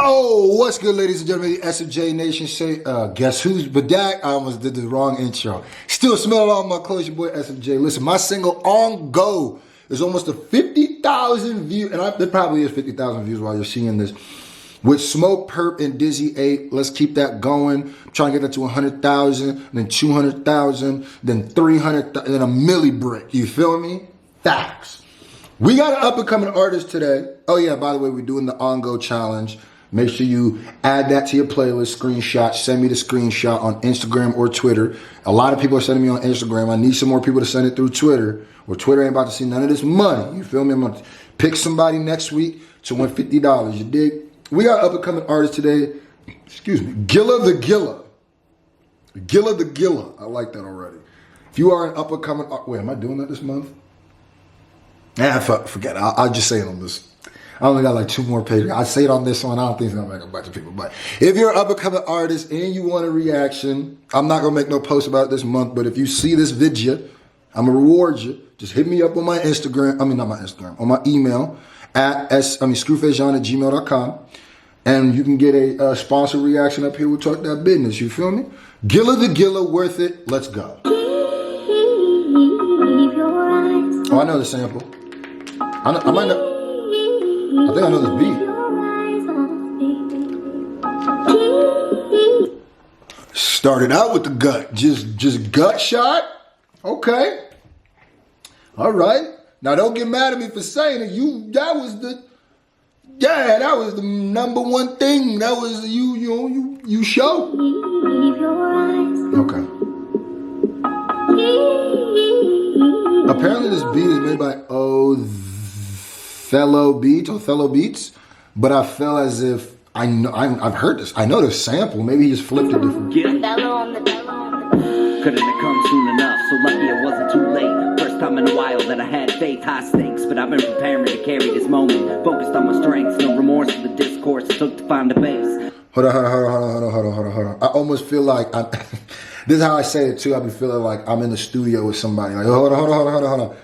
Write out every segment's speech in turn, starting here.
Oh, what's good, ladies and gentlemen? The SFJ Nation say, guess who's back? I almost did the wrong intro. Still smelling all my clothes, your boy SFJ. Listen, my single On Go is almost to 50,000 views, and there probably is 50,000 views while you're seeing this. With Smoke, Perp, and Dizzy 8, let's keep that going. I'm trying to get that to 100,000, then 200,000, then 300,000, then a milli brick. You feel me? Facts. We got an up-and-coming artist today. Oh yeah, by the way, we're doing the On Go challenge. Make sure you add that to your playlist, screenshot. Send me the screenshot on Instagram or Twitter. A lot of people are sending me on Instagram. I need some more people to send it through Twitter. Or Twitter ain't about to see none of this money. You feel me? I'm going to pick somebody next week to win $50. You dig? We got an up-and-coming artist today. Excuse me. Gilla the Gilla. Gilla the Gilla. I like that already. If you are an up-and-coming artist. Wait, am I doing that this month? Forget it. I'll just say it on this. I only got like 2 more pages. I say it on this one. I don't think it's going to make a bunch of people. But if you're an up-and-coming artist and you want a reaction, I'm not going to make no post about it this month. But if you see this video, I'm going to reward you. Just hit me up on my Instagram. I mean, not my Instagram. On my email at scrufejon@gmail.com. And you can get a sponsored reaction up here. We'll talk that business. You feel me? Gilla the Gilla, worth it. Let's go. Oh, I know the sample. I might know. I think I know this beat. Started out with the gut. Just gut shot? Okay. All right. Now don't get mad at me for saying it. That was the number one thing. That was you show. Okay. Apparently this beat is made by Othellobeats, but I feel as if I've heard this. I know the sample. Maybe he just flipped it different. Couldn't have come soon enough, so lucky it wasn't too late. First time in a while that I had faith, high stakes, but I've been preparing to carry this moment. Focused on my strengths, no remorse for the discourse it took to find a base. Hold on. I almost feel like this is how I say it too. I be feeling like I'm in the studio with somebody. Like, hold on.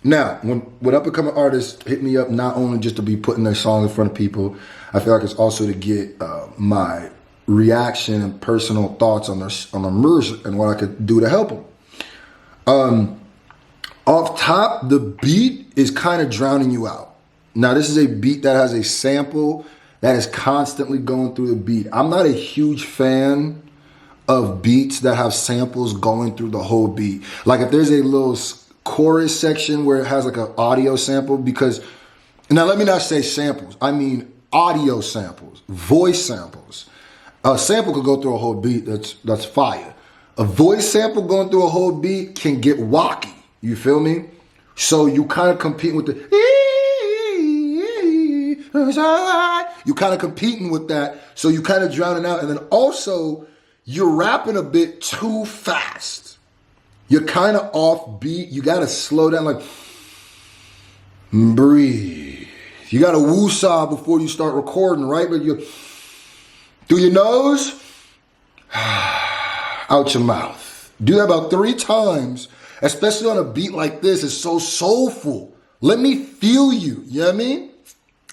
Now, when up-and-coming artists hit me up, not only just to be putting their songs in front of people, I feel like it's also to get my reaction and personal thoughts on their music and what I could do to help them. Off top, the beat is kind of drowning you out. Now, this is a beat that has a sample that is constantly going through the beat. I'm not a huge fan of beats that have samples going through the whole beat. Like if there's a little chorus section where it has like an audio sample, because, now let me not say samples, I mean audio samples, voice samples. A sample could go through a whole beat, that's fire. A voice sample going through a whole beat can get wacky, you feel me? So you kind of compete with you kind of competing with that, so you kind of drowning out, and then also you're rapping a bit too fast. You're kind of off beat. You got to slow down, like, breathe. You got to woo-saw before you start recording, right? But you through your nose, out your mouth. Do that about 3 times, especially on a beat like this. It's so soulful. Let me feel you. You know what I mean?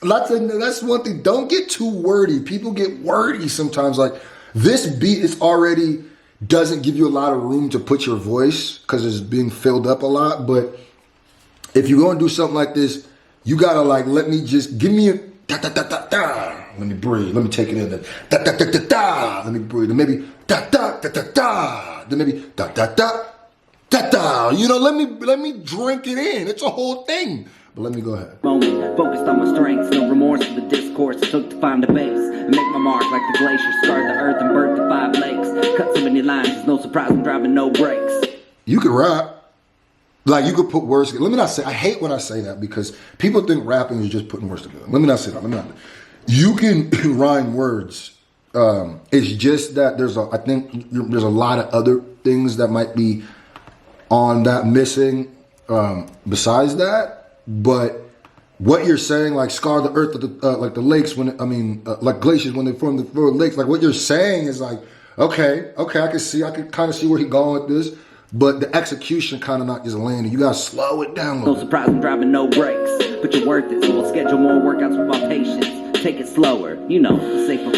That's one thing. Don't get too wordy. People get wordy sometimes. Like, this beat is already doesn't give you a lot of room to put your voice because it's being filled up a lot. But if you're going to do something like this, you got to like, let me just give me a da-da-da-da-da. Let me breathe. Let me take it in there. Da-da-da-da-da. Let me breathe. Then maybe da-da-da-da-da. Then maybe da-da-da-da-da. You know, let me drink it in. It's a whole thing. But let me go ahead. Moment, focused on my strengths, no remorse for the discourse it took to find a base and make my mark like the glacier scarred the earth and birthed the 5 lakes. Cut so many lines, it's no surprise I'm driving no brakes. You could rap. Like, you could put words together. Let me not say, I hate when I say that because people think rapping is just putting words together. Let me not say that. You can rhyme words. It's just that I think there's a lot of other things that might be on that missing besides that. But what you're saying, like scar the earth, like the lakes, like glaciers when they form the lakes, like what you're saying is like, okay, I can kind of see where he's going with this. but the execution kind of not just landing. You gotta slow it down a No little bit. surprise I'm driving no brakes, but you're worth it, so I'll schedule more workouts with my patience. Take it slower, you know, a safer pace.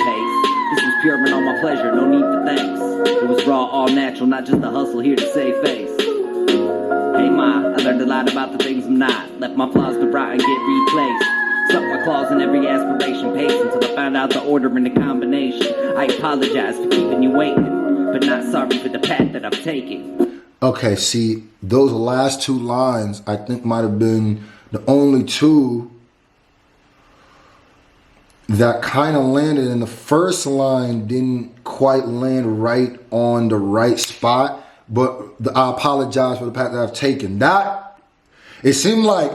This was pure and all my pleasure, no need for thanks. It was raw, all natural, not just a hustle here to save face. Hey ma, I learned a lot about the things I'm not. Left my flaws to rot and get replaced. Stuck my claws in every aspiration pace until I found out the order and the combination. I apologize for keeping you waiting, but not sorry for the path that I've taken. Okay, see, those last two lines I think might have been the only two that kind of landed, and the first line didn't quite land right on the right spot, but I apologize for the path that I've taken. That, it seemed like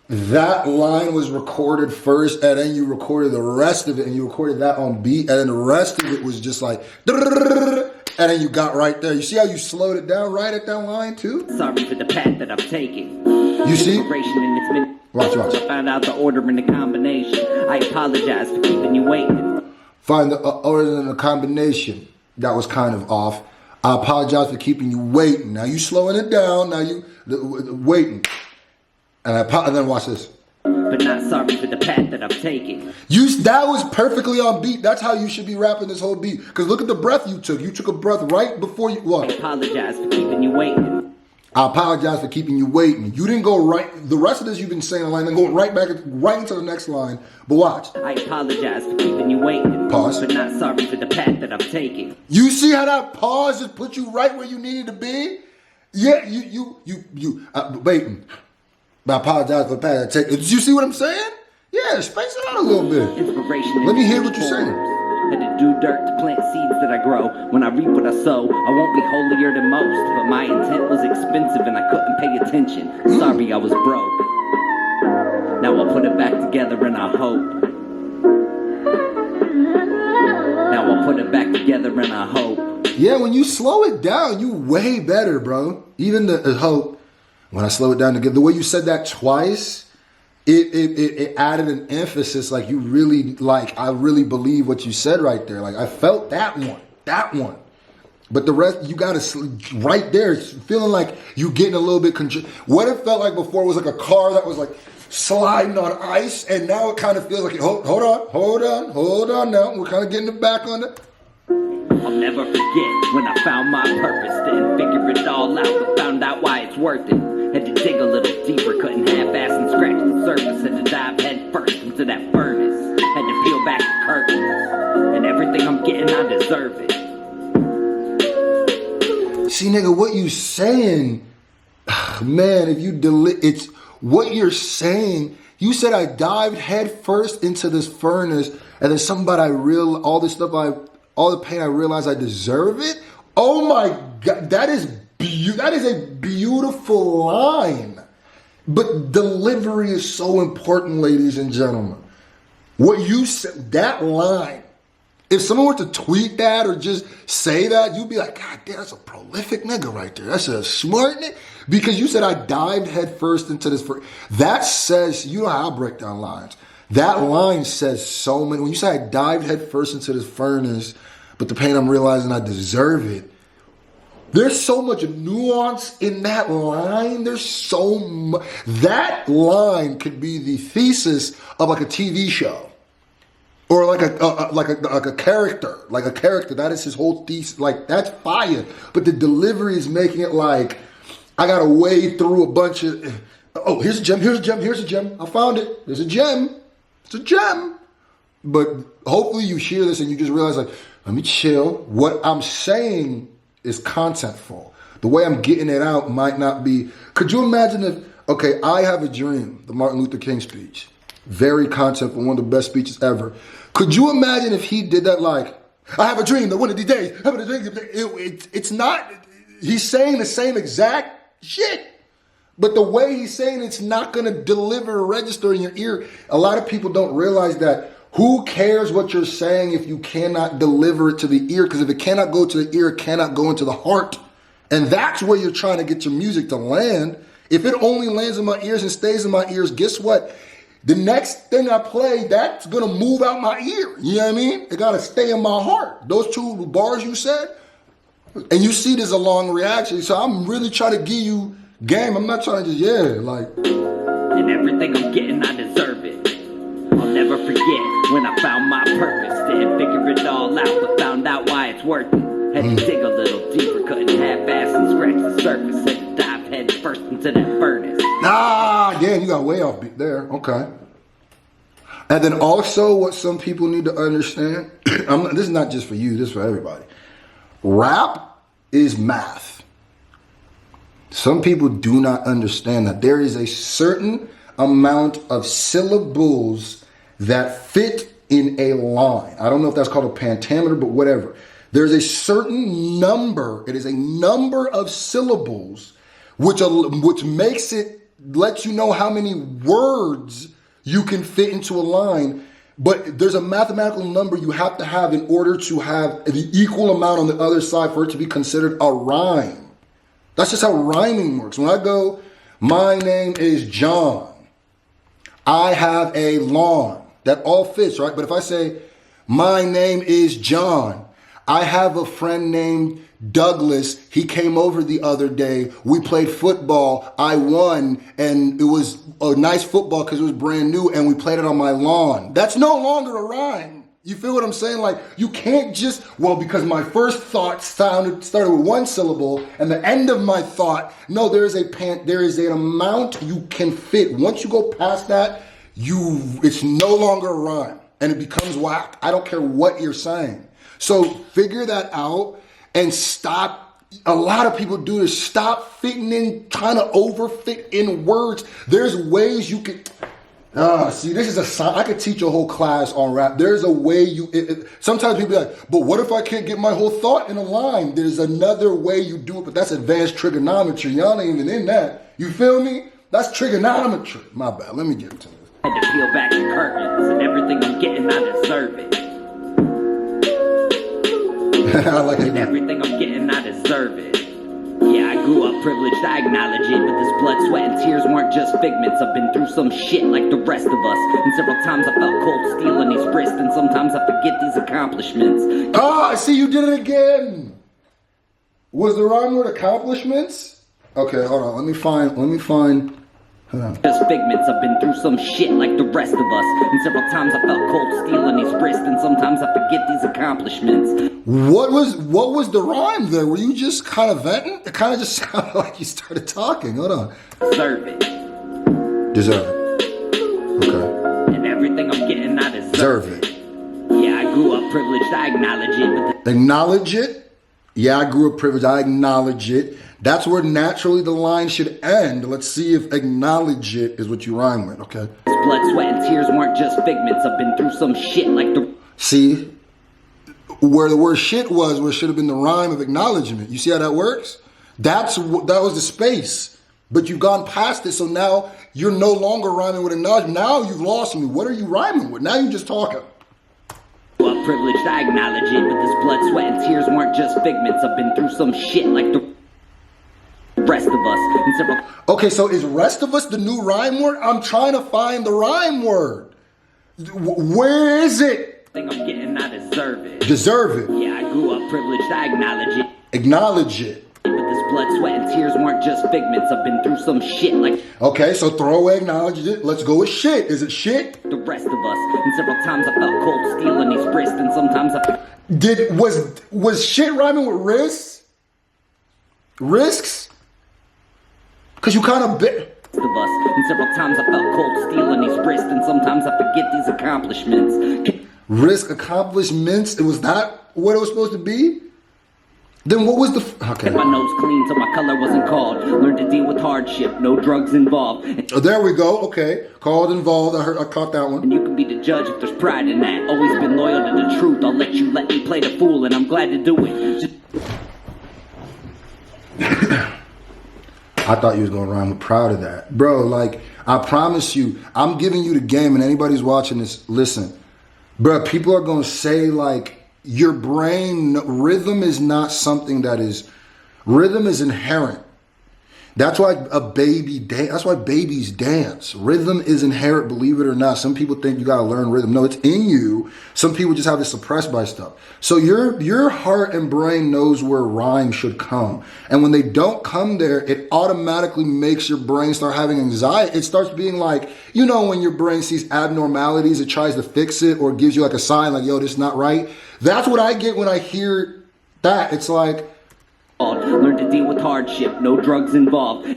that line was recorded first, and then you recorded the rest of it, and you recorded that on beat, and then the rest of it was just like, and then you got right there. You see how you slowed it down right at that line too? Sorry for the path that I've taken. You see? Inspiration in its minute. Watch. I found out the order and the combination. I apologize for keeping you waiting. Find the order and the combination. That was kind of off. I apologize for keeping you waiting. Now you slowing it down. Now you waiting. And then watch this. But not sorry for the path that I've taken. That was perfectly on beat. That's how you should be rapping this whole beat. Because look at the breath you took. You took a breath right before you what? I apologize for keeping you waiting. I apologize for keeping you waiting. You didn't go right. The rest of this you've been saying a line, then going right back, right into the next line. But watch. I apologize for keeping you waiting. Pause. But not sorry for the path that I've taken. You see how that pause just put you right where you needed to be? Yeah, you waiting. But I apologize for the path I take. Did you see what I'm saying? Yeah, space it out a little bit. Inspiration. Let me hear what you're saying. Had to do dirt to plant seeds that I grow. When I reap what I sow, I won't be holier than most. But my intent was expensive and I couldn't pay attention. Sorry, I was broke. Now I'll put it back together and I hope. Now I'll put it back together and I hope. Yeah, when you slow it down, you way better, bro. Even the hope. When I slow it down together, the way you said that twice, it added an emphasis. Like you really, like I really believe what you said right there. Like I felt that one. But the rest, you got to right there. It's feeling like you getting a little bit. What it felt like before was like a car that was like sliding on ice, and now it kind of feels like hold on. Now we're kind of getting it back on it. I'll never forget when I found my purpose. Didn't figure it all out, but found out why it's worth it. Had to dig a little deeper, couldn't half-ass and scratch the surface. Had to dive head first into that furnace. Had to peel back the curtains. And everything I'm getting, I deserve it. See, nigga, what you saying, man, if you it's what you're saying. You said I dived head first into this furnace, and then all the pain I realized I deserve it. Oh my God, that is a beautiful line. But delivery is so important, ladies and gentlemen. What you said, that line, if someone were to tweet that or just say that, you'd be like, God damn, that's a prolific nigga right there. That's a smart nigga. Because you said I dived head first into this. That says, you know how I break down lines. That line says so many. When you say I dived head first into this furnace, but the pain I'm realizing I deserve it. There's so much nuance in that line. There's so much. That line could be the thesis of like a TV show, or like a character, That is his whole thesis. Like that's fire. But the delivery is making it like I gotta wade through a bunch of. Oh, here's a gem. I found it. There's a gem. It's a gem. But hopefully you hear this and you just realize like, let me chill. What I'm saying is contentful. The way I'm getting it out might not be. Could you imagine if, okay, I Have a Dream, the Martin Luther King speech, very contentful, one of the best speeches ever. Could you imagine if he did that like, I have a dream that one of these days, it's not, he's saying the same exact shit. But the way he's saying it's not going to deliver or register in your ear. A lot of people don't realize that. Who cares what you're saying if you cannot deliver it to the ear? Because if it cannot go to the ear, it cannot go into the heart. And that's where you're trying to get your music to land. If it only lands in my ears and stays in my ears, guess what? The next thing I play, that's going to move out my ear. You know what I mean? It got to stay in my heart. Those two bars you said, And you see there's a long reaction, so I'm really trying to give you game. I'm not trying to just, like. And everything I'm getting, I deserve it. I'll never forget when I found my purpose. Didn't figure it all out, but found out why it's worth it. Had to dig a little deeper, couldn't half-ass and scratch the surface. Had to dive head first into that furnace. Ah, damn, you got way off beat there. Okay. And then also what some people need to understand, this is not just for you, this is for everybody. Rap is math. Some people do not understand that there is a certain amount of syllables that fit in a line. I don't know if that's called a pentameter, but whatever. There's a certain number, it is a number of syllables, which makes it, lets you know how many words you can fit into a line. But there's a mathematical number you have to have in order to have the equal amount on the other side for it to be considered a rhyme. That's just how rhyming works. When I go, my name is John, I have a lawn, that all fits, right? But if I say, my name is John, I have a friend named Douglas, he came over the other day, we played football, I won, and it was a nice football because it was brand new, and we played it on my lawn. That's no longer a rhyme. You feel what I'm saying? Like, you can't just, well, because my first thought started with one syllable, and the end of my thought, no, there is an amount you can fit. Once you go past that, it's no longer a rhyme, and it becomes whack. I don't care what you're saying. So figure that out and stop. A lot of people do this. Stop fitting in, trying to overfit in words. There's ways you can. See, this is I could teach a whole class on rap. There's a way sometimes people be like, but what if I can't get my whole thought in a line? There's another way you do it, but that's advanced trigonometry. Y'all ain't even in that. You feel me? That's trigonometry. My bad. Let me get into this. Had to peel back the curtains, and everything I'm getting, I deserve it. I like it. And everything I'm getting, I deserve it. Yeah, I grew up privileged, I acknowledge it. But this blood, sweat, and tears weren't just figments. I've been through some shit like the rest of us. And several times I felt cold steel in these wrists. And sometimes I forget these accomplishments. I see you did it again. Was the rhyme word accomplishments? Okay, hold on. Let me find. Just figments, I've been through some shit like the rest of us. And several times I felt cold steel in these wrists. And sometimes I forget these accomplishments. What was the rhyme there? Were you just kind of venting? It kind of just sounded like you started talking. Hold on. Deserve it. Deserve it. Okay. And everything I'm getting, I deserve it. Yeah, I grew up privileged, I acknowledge it. But acknowledge it? Yeah, I grew up privileged, I acknowledge it. That's where naturally the line should end. Let's see if acknowledge it is what you rhyme with, okay? Blood, sweat, and tears weren't just figments. I've been through some shit like the... See? Where the word shit was, where it should have been the rhyme of acknowledgement. You see how that works? That was the space. But you've gone past it, so now you're no longer rhyming with acknowledgement. Now you've lost me. What are you rhyming with? Now you're just talking. Well, privileged, I acknowledge it. But this blood, sweat, and tears weren't just figments. I've been through some shit like the rest of us. And several... Okay, so is rest of us the new rhyme word? I'm trying to find the rhyme word. Where is it? I'm getting, I deserve it. Deserve it. Yeah, I grew up privileged, I acknowledge it. Acknowledge it. But this blood, sweat, and tears weren't just figments. I've been through some shit like... Okay, so throw away acknowledge it. Let's go with shit. Is it shit? The rest of us. And several times I felt cold steel in these wrists. And sometimes I... Was shit rhyming with risks? Risks? Because you kind of bit... of us. And several times I felt cold steel in these wrists. And sometimes I forget these accomplishments. Risk accomplishments? Was that what it was supposed to be? Then what was the... Okay. Kept my nose clean till my color wasn't called. Learned to deal with hardship, no drugs involved. Oh, there we go. Okay. Called involved. I caught that one. And you can be the judge if there's pride in that. Always been loyal to the truth. I'll let me play the fool, and I'm glad to do it. I thought you was going to rhyme with proud of that. Bro, like, I promise you, I'm giving you the game, and anybody's watching this, listen. Bro, people are going to say, like, your brain, rhythm is not something that is, rhythm is inherent. That's why that's why babies dance. Rhythm is inherent, believe it or not. Some people think you gotta learn rhythm. No, it's in you. Some people just have it suppressed by stuff. So your heart and brain knows where rhyme should come. And when they don't come there, it automatically makes your brain start having anxiety. It starts being like, you know, when your brain sees abnormalities, it tries to fix it or gives you like a sign like, yo, this is not right. That's what I get when I hear that. It's like, learn to deal with hardship, no drugs involved.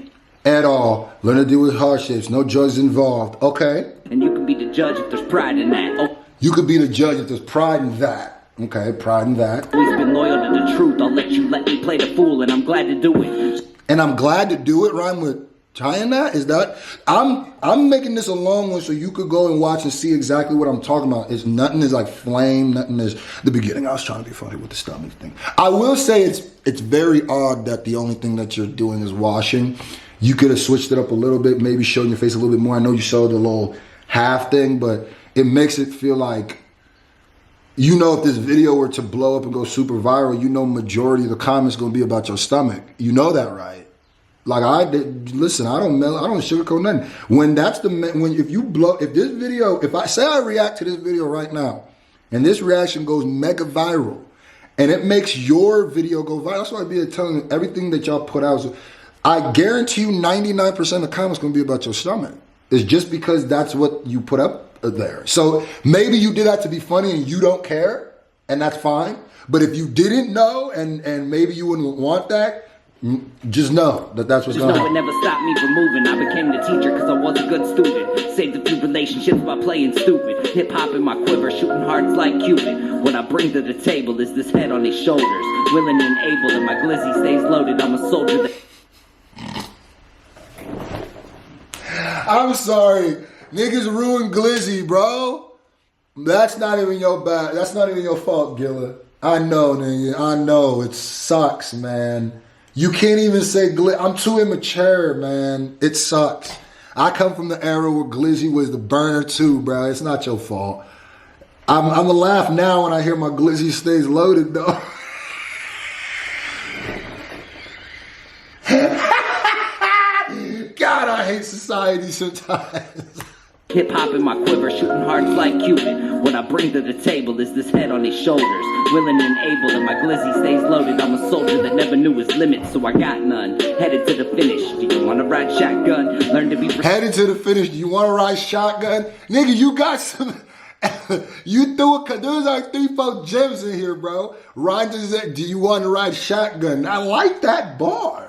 At all. Learn to deal with hardships, no drugs involved. Okay. And you can be the judge if there's pride in that. Oh. You could be the judge if there's pride in that. Okay, pride in that. Always been loyal to the truth. I'll let me play the fool, and I'm glad to do it. And I'm glad to do it. Rhyme with trying that? Is that? I'm making this a long one so you could go and watch and see exactly what I'm talking about. It's nothing is like flame, nothing is the beginning. I was trying to be funny with the stomach thing. I will say it's very odd that the only thing that you're doing is washing. You could have switched it up a little bit, maybe showing your face a little bit more. I know you showed the little half thing, but it makes it feel like, you know, if this video were to blow up and go super viral, you know majority of the comments going to be about your stomach. You know that, right? Like listen, I don't sugarcoat nothing. If I say I react to this video right now and this reaction goes mega viral and it makes your video go viral, that's why I be telling everything that y'all put out. I guarantee you 99% of the comments going to be about your stomach. It's just because that's what you put up there. So maybe you did that to be funny and you don't care, and that's fine. But if you didn't know and maybe you wouldn't want that, just know that that's what's going on. Just know it never stopped me from moving. I became the teacher because I was a good student. Saved a few relationships by playing stupid. Hip hop in my quiver, shooting hearts like Cupid. What I bring to the table is this head on his shoulders. Willing and able, and my glizzy stays loaded. I'm a soldier that... I'm sorry. Niggas ruined glizzy, bro. That's not even your bad. That's not even your fault, Gilla. I know, nigga. I know. It sucks, man. You can't even say glizzy. I'm too immature, man. It sucks. I come from the era where glizzy was the burner too, bro. It's not your fault. I'm gonna laugh now when I hear my glizzy stays loaded, though. God, I hate society sometimes. Hip hop in my quiver, shooting hearts like Cupid. What I bring to the table is this head on his shoulders. Willing and able, and my glizzy stays loaded. I'm a soldier that never knew his limits, so I got none. Headed to the finish. Do you want to ride shotgun? Learn to be... Headed to the finish. Do you want to ride shotgun? Nigga, you got some... You threw there's like 3-4 gems in here, bro. Ryan just said, do you want to ride shotgun? I like that bar.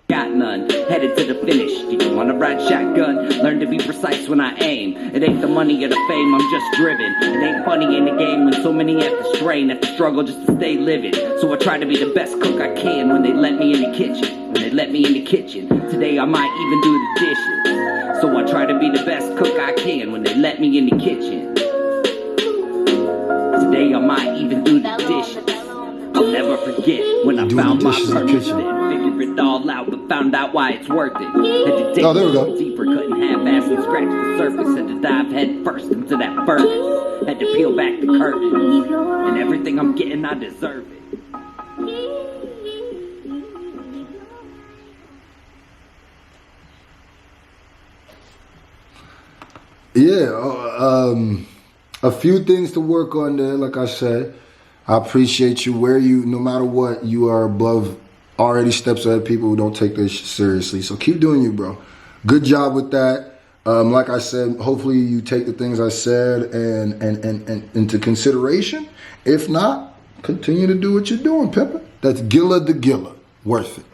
Got none. Headed to the finish. Do you want to ride shotgun? Learn to be precise when I aim. It ain't the money or the fame, I'm just driven. It ain't funny in the game when so many have to strain, have to struggle just to stay living. So I try to be the best cook I can when they let me in the kitchen. When they let me in the kitchen. Today I might even do the dishes. So I try to be the best cook I can when they let me in the kitchen. Today I might even do the dishes. I'll never forget when I found my purpose. Figured it all out, but found out why it's worth it. Had to dig there we go. Deeper, couldn't half-ass and scratch the surface. Had to dive head first into that furnace. Had to peel back the curtains. And everything I'm getting, I deserve it. Yeah, a few things to work on there, like I said. I appreciate you. No matter what, you are above already steps ahead of people who don't take this seriously. So keep doing you, bro. Good job with that. Like I said, hopefully you take the things I said and into consideration. If not, continue to do what you're doing, Pepper. That's Gilla the Gilla. Worth it.